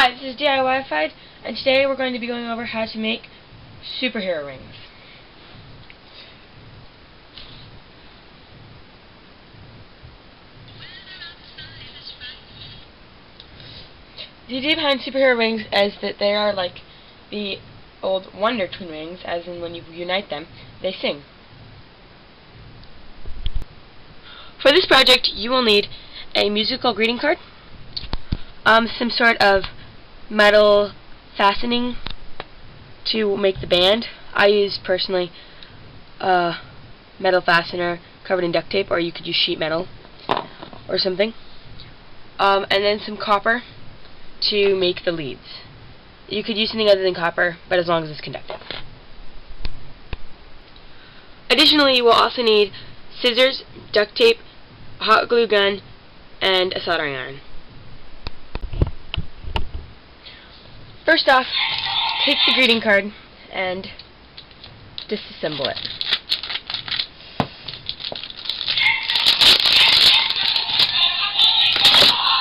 Hi, this is DIY-fied, and today we're going to be going over how to make superhero rings. The idea behind superhero rings is that they are like the old wondertwin rings, as in when you unite them, they sing. For this project, you will need a musical greeting card, some sort of metal fastening to make the band. I use personally a metal fastener covered in duct tape, or you could use sheet metal or something, and then some copper to make the leads. You could use something other than copper, but as long as it's conductive. Additionally, you will also need scissors, duct tape, a hot glue gun, and a soldering iron. First off, take the greeting card and disassemble it.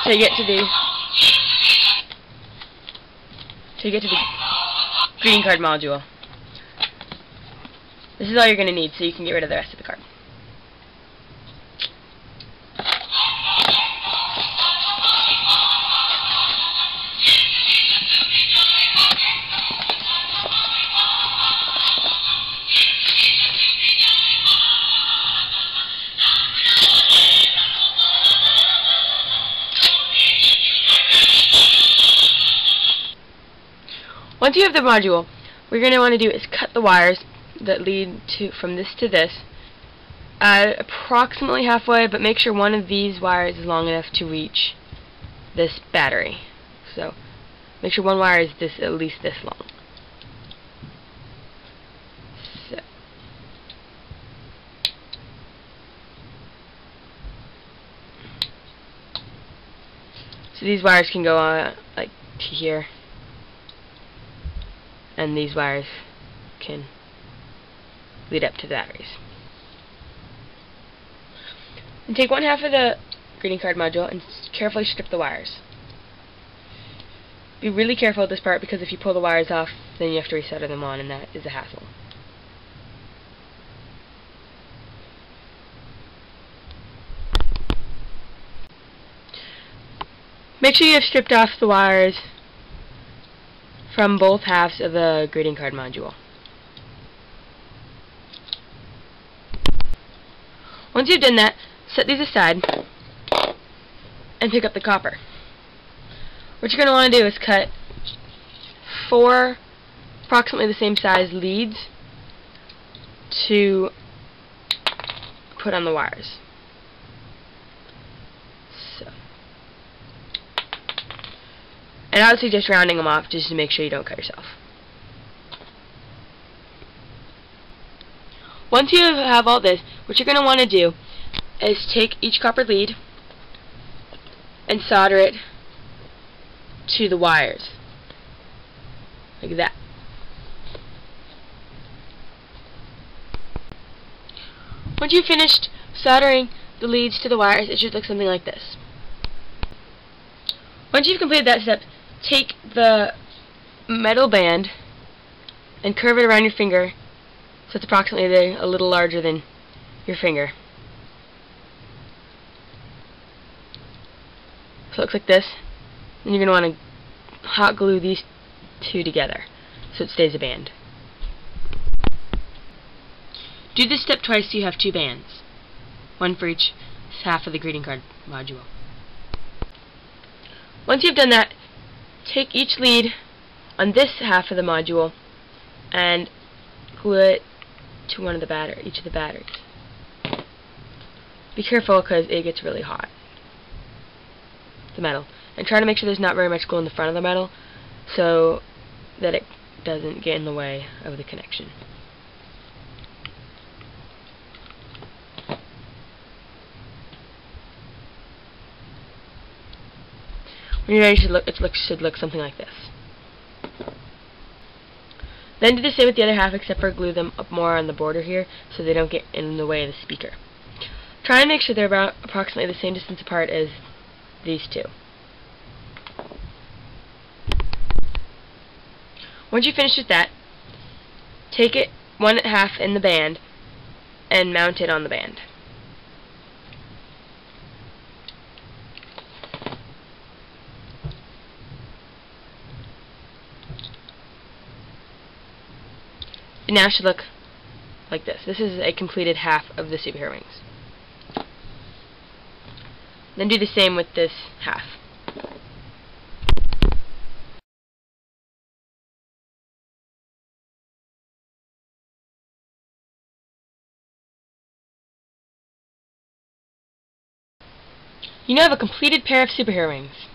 Till you get to the greeting card module. This is all you're going to need, so you can get rid of the rest of the card. Once you have the module, what you're going to want to do is cut the wires that lead from this to this approximately halfway, but make sure one of these wires is long enough to reach this battery. So make sure one wire is at least this long. So these wires can go on like to here, and these wires can lead up to the batteries. And take one half of the greeting card module and carefully strip the wires. Be really careful with this part, because if you pull the wires off, then you have to resolder them on, and that is a hassle. Make sure you have stripped off the wires from both halves of the greeting card module. Once you've done that, set these aside and pick up the copper. What you're going to want to do is cut 4 approximately the same size leads to put on the wires. And I would suggest rounding them off just to make sure you don't cut yourself. Once you have all this, what you're going to want to do is take each copper lead and solder it to the wires, like that. Once you've finished soldering the leads to the wires, it should look something like this. Once you've completed that step, take the metal band and curve it around your finger so it's approximately a little larger than your finger. So it looks like this. And you're going to want to hot glue these two together so it stays a band. Do this step twice so you have 2 bands, one for each half of the greeting card module. Once you've done that, take each lead on this half of the module and glue it to each of the batteries. Be careful, because it gets really hot, the metal. And try to make sure there's not very much glue in the front of the metal so that it doesn't get in the way of the connection. When you're ready, it should look something like this. Then do the same with the other half, except for glue them up more on the border here so they don't get in the way of the speaker. Try and make sure they're about approximately the same distance apart as these two. Once you finish with that, take it one half in the band and mount it on the band. It now should look like this. This is a completed half of the superhero wings. Then do the same with this half. You now have a completed pair of superhero wings.